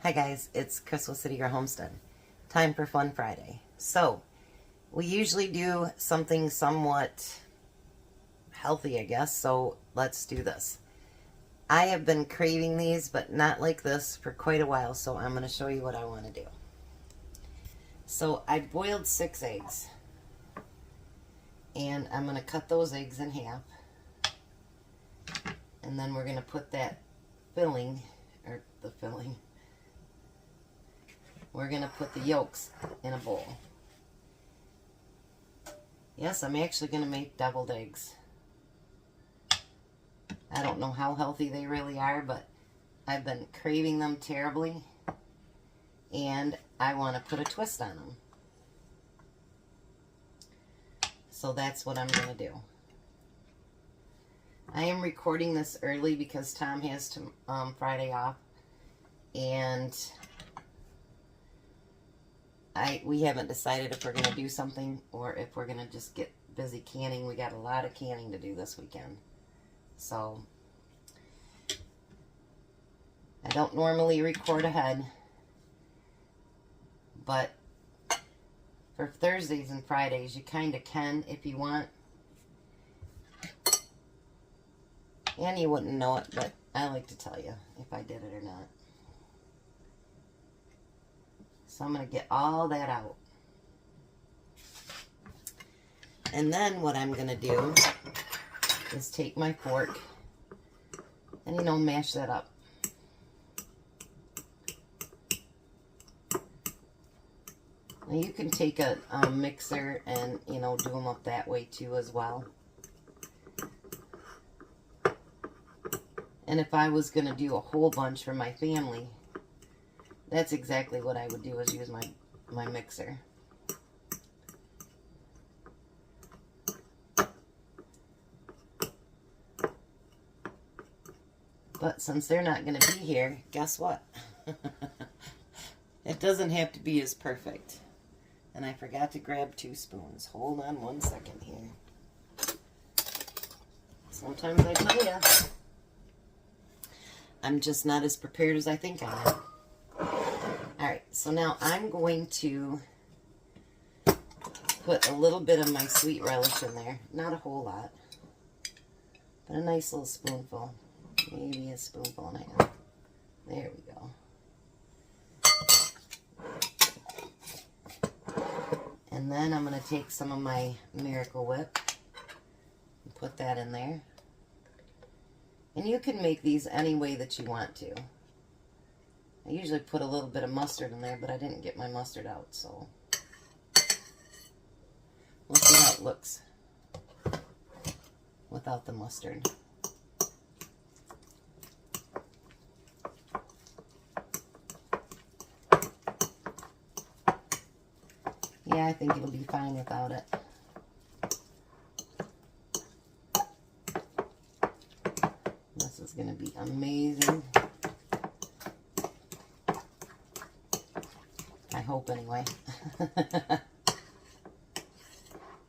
Hi guys, it's Crystal City, your homestead. Time for Fun Friday. So, we usually do something somewhat healthy, I guess, so let's do this. I have been craving these, but not like this, for quite a while, so I'm going to show you what I want to do. So, I boiled 6 eggs, and I'm going to cut those eggs in half, and then we're going to put that filling, we're going to put the yolks in a bowl. Yes, I'm actually going to make deviled eggs. I don't know how healthy they really are, but I've been craving them terribly, and I want to put a twist on them. So that's what I'm going to do. I am recording this early because Tom has Friday off, and we haven't decided if we're going to do something or if we're going to just get busy canning. We got a lot of canning to do this weekend. So, I don't normally record ahead, but for Thursdays and Fridays, you kind of can if you want. And you wouldn't know it, but I like to tell you if I did it or not. So I'm going to get all that out. And then what I'm going to do is take my fork and, mash that up. Now you can take a mixer and, do them up that way too as well. And if I was going to do a whole bunch for my family, that's exactly what I would do, is use my mixer. But since they're not going to be here, guess what? It doesn't have to be as perfect. And I forgot to grab 2 spoons. Hold on 1 second here. Sometimes I tell you, I'm just not as prepared as I think I am. Alright, so now I'm going to put a little bit of my sweet relish in there. Not a whole lot, but a nice little spoonful. Maybe a spoonful and a half. There we go. And then I'm going to take some of my Miracle Whip and put that in there. And you can make these any way that you want to. I usually put a little bit of mustard in there, but I didn't get my mustard out, so we'll see how it looks without the mustard. Yeah, I think it'll be fine without it. This is going to be amazing. I hope anyway.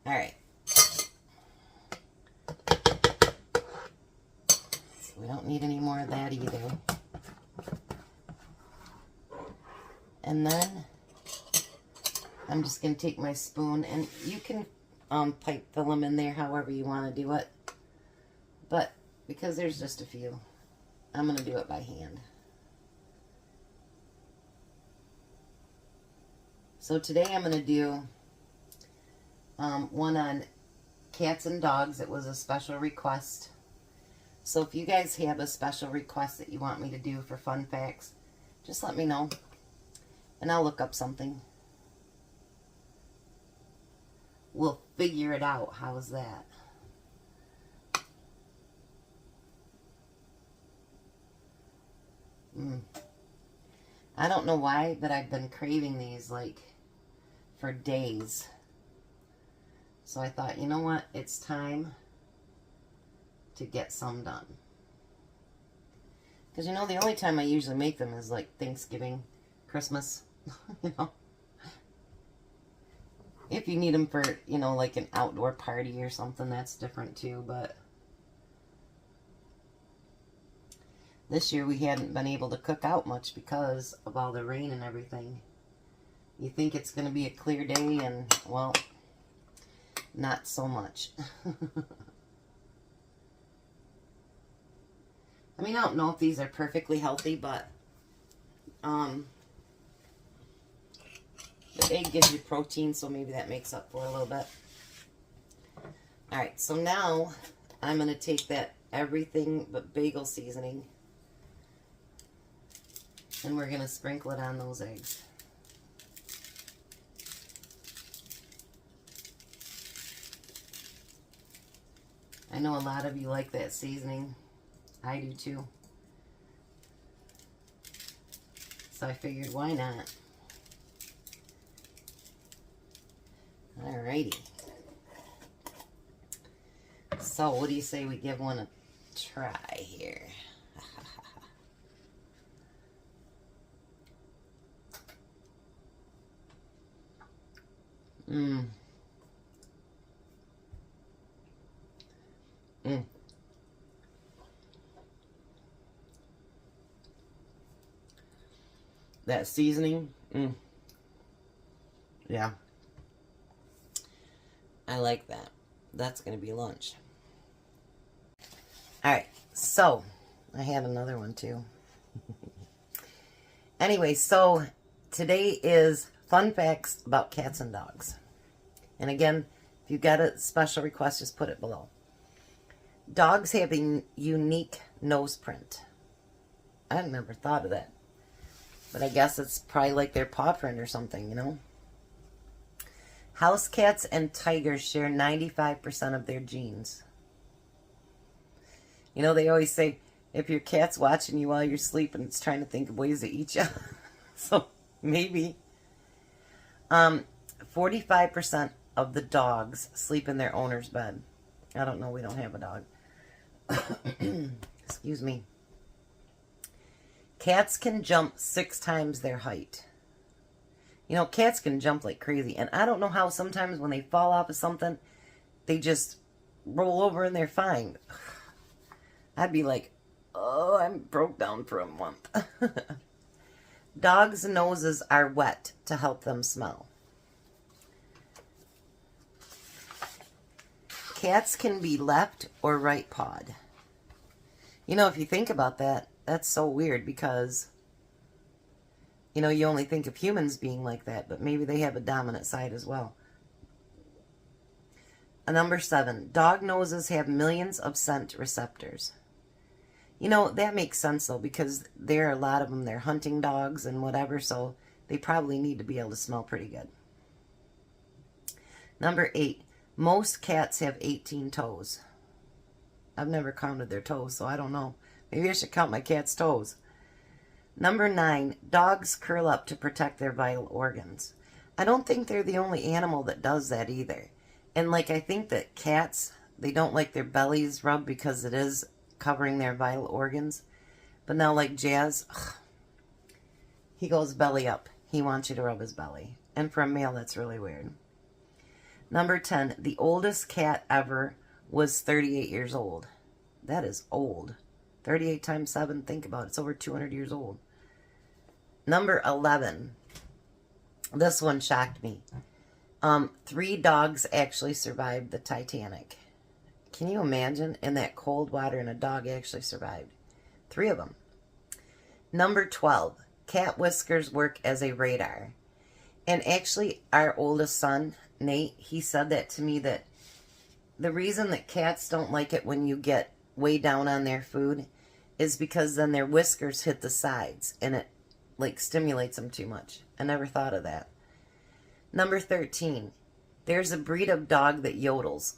Alright. So we don't need any more of that either. And then I'm just going to take my spoon, and you can pipe fill them in there however you want to do it. But because there's just a few, I'm going to do it by hand. So today I'm going to do one on cats and dogs. It was a special request. So if you guys have a special request that you want me to do for fun facts, just let me know, and I'll look up something. We'll figure it out. How's that? I don't know why, but I've been craving these for days. So I thought, you know what? It's time to get some done. Because the only time I usually make them is Thanksgiving, Christmas, If you need them for, an outdoor party or something, that's different too, but This year we hadn't been able to cook out much because of all the rain and everything. You think it's going to be a clear day and, well, not so much. I mean, I don't know if these are perfectly healthy, but the egg gives you protein, so maybe that makes up for it a little bit. Alright, so now I'm going to take that everything but bagel seasoning and we're going to sprinkle it on those eggs. I know a lot of you like that seasoning. I do too. So I figured, why not? Alrighty. So what do you say we give one a try here? Mmm. Mmm. That seasoning, yeah. I like that. That's going to be lunch. Alright, so I had another one too. Anyway, so today is fun facts about cats and dogs. And again, if you've got a special request, just put it below. Dogs have a unique nose print. I never thought of that. But I guess it's probably like their paw print or something, you know? House cats and tigers share 95% of their genes. You know, they always say, if your cat's watching you while you're sleeping, it's trying to think of ways to eat you. So, maybe. 45% of the dogs sleep in their owner's bed. I don't know, we don't have a dog. Excuse me. Cats can jump 6 times their height. You know, cats can jump like crazy. And I don't know how sometimes when they fall off of something, they just roll over and they're fine. I'd be like, oh, I'm broke down for a month. Dogs' noses are wet to help them smell. Cats can be left or right pawed. You know, if you think about that, that's so weird because, you know, you only think of humans being like that, but maybe they have a dominant side as well. Number 7, dog noses have millions of scent receptors. You know, that makes sense though, because there are a lot of them, they're hunting dogs and whatever, so they probably need to be able to smell pretty good. Number 8, most cats have 18 toes. I've never counted their toes, so I don't know. Maybe I should count my cat's toes. Number 9, dogs curl up to protect their vital organs. I don't think they're the only animal that does that either. And like, I think that cats, they don't like their bellies rubbed because it is covering their vital organs. But now like Jazz, he goes belly up. He wants you to rub his belly. And for a male, that's really weird. Number 10, the oldest cat ever was 38 years old. That is old. 38 times 7, think about it. It's over 200 years old. Number 11. This one shocked me. 3 dogs actually survived the Titanic. Can you imagine? In that cold water and a dog actually survived. 3 of them. Number 12. Cat whiskers work as a radar. And actually, our oldest son, Nate, he said that to me, that the reason that cats don't like it when you get way down on their food is because then their whiskers hit the sides and it like stimulates them too much. I never thought of that. Number 13. There's a breed of dog that yodels.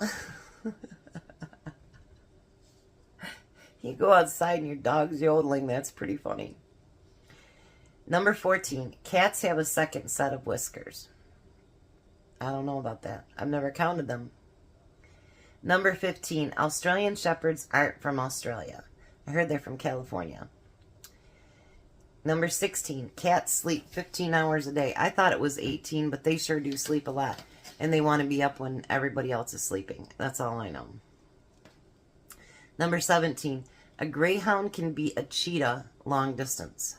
You go outside and your dog's yodeling. That's pretty funny. Number 14. Cats have a second set of whiskers. I don't know about that. I've never counted them. Number 15. Australian Shepherds aren't from Australia. I heard they're from California. Number 16. Cats sleep 15 hours a day. I thought it was 18, but they sure do sleep a lot. And they want to be up when everybody else is sleeping. That's all I know. Number 17. A greyhound can be a cheetah long distance.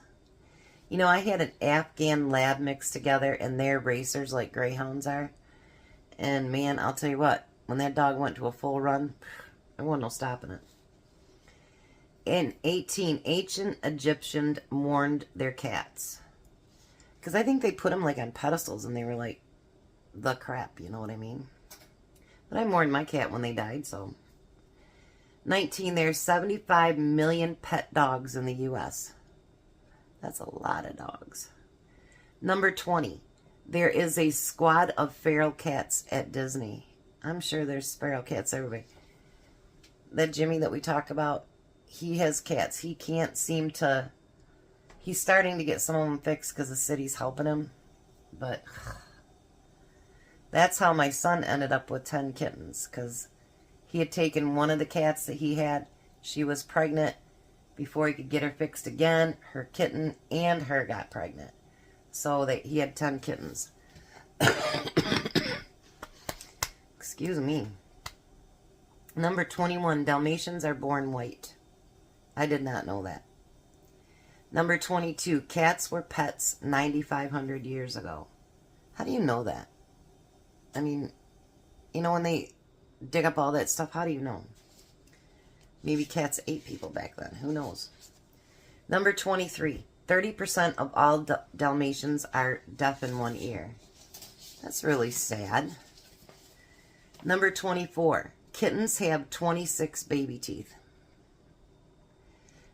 You know, I had an Afghan lab mixed together, and they're racers like greyhounds are. And man, I'll tell you what, when that dog went to a full run, there wasn't no stopping it. In 18, ancient Egyptians mourned their cats. Because I think they put them like on pedestals and they were like the crap, you know what I mean? But I mourned my cat when they died, so. 19, there's 75 million pet dogs in the U.S. That's a lot of dogs. Number 20, there is a squad of feral cats at Disney. I'm sure there's feral cats everywhere. That Jimmy that we talk about, he has cats. He can't seem to... He's starting to get some of them fixed because the city's helping him. But that's how my son ended up with 10 kittens. Because he had taken one of the cats that he had. She was pregnant before he could get her fixed again. Her kitten and her got pregnant. So he had 10 kittens. Excuse me. Number 21, Dalmatians are born white. I did not know that. Number 22, cats were pets 9,500 years ago. How do you know that? I mean, you know, when they dig up all that stuff, how do you know? Maybe cats ate people back then. Who knows? Number 23, 30% of all Dalmatians are deaf in one ear. That's really sad. Number 24, kittens have 26 baby teeth.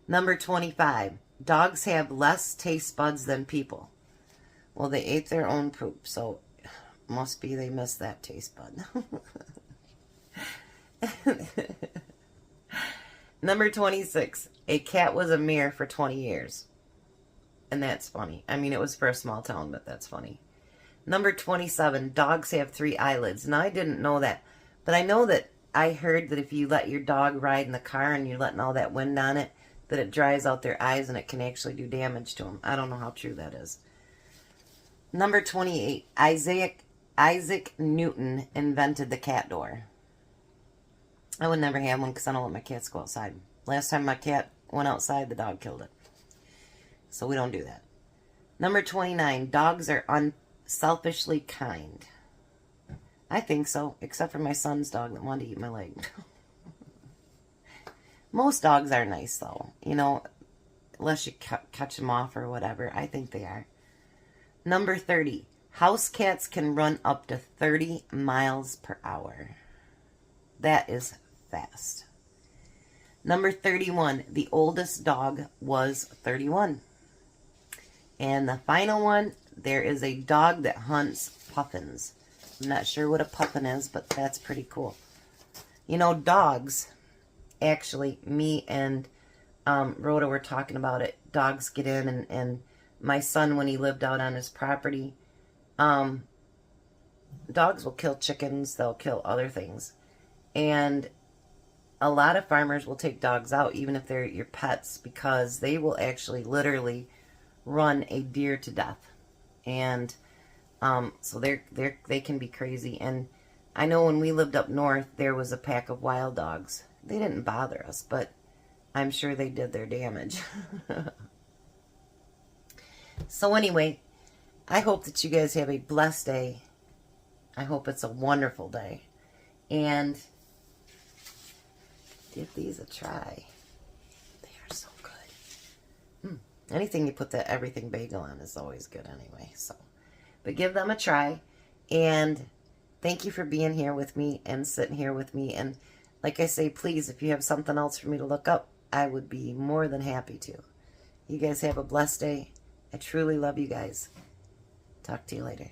Number 25, dogs have less taste buds than people. Well, they ate their own poop, so must be they missed that taste bud. Number 26, a cat was a mayor for 20 years. And that's funny. I mean, it was for a small town, but that's funny. Number 27, dogs have 3 eyelids. Now, I didn't know that, but I know that I heard that if you let your dog ride in the car and you're letting all that wind on it, that it dries out their eyes and it can actually do damage to them. I don't know how true that is. Number 28, Isaac Newton invented the cat door. I would never have one because I don't let my cats go outside. Last time my cat went outside, the dog killed it. So we don't do that. Number 29, dogs are unselfishly kind. I think so, except for my son's dog that wanted to eat my leg. Most dogs are nice, though. You know, unless you catch them off or whatever. I think they are. Number 30. House cats can run up to 30 miles per hour. That is fast. Number 31. The oldest dog was 31. And the final one, there is a dog that hunts puffins. I'm not sure what a puffin is, but that's pretty cool. You know, dogs... Actually, me and Rhoda were talking about it. Dogs get in, and my son, when he lived out on his property, dogs will kill chickens. They'll kill other things. And a lot of farmers will take dogs out, even if they're your pets, because they will actually literally run a deer to death. And so they can be crazy. And I know when we lived up north, there was a pack of wild dogs. They didn't bother us, but I'm sure they did their damage. So anyway, I hope that you guys have a blessed day. I hope it's a wonderful day. And give these a try. They are so good. Anything you put that everything bagel on is always good anyway. So, but give them a try. And thank you for being here with me and sitting here with me. And like I say, please, if you have something else for me to look up, I would be more than happy to. You guys have a blessed day. I truly love you guys. Talk to you later.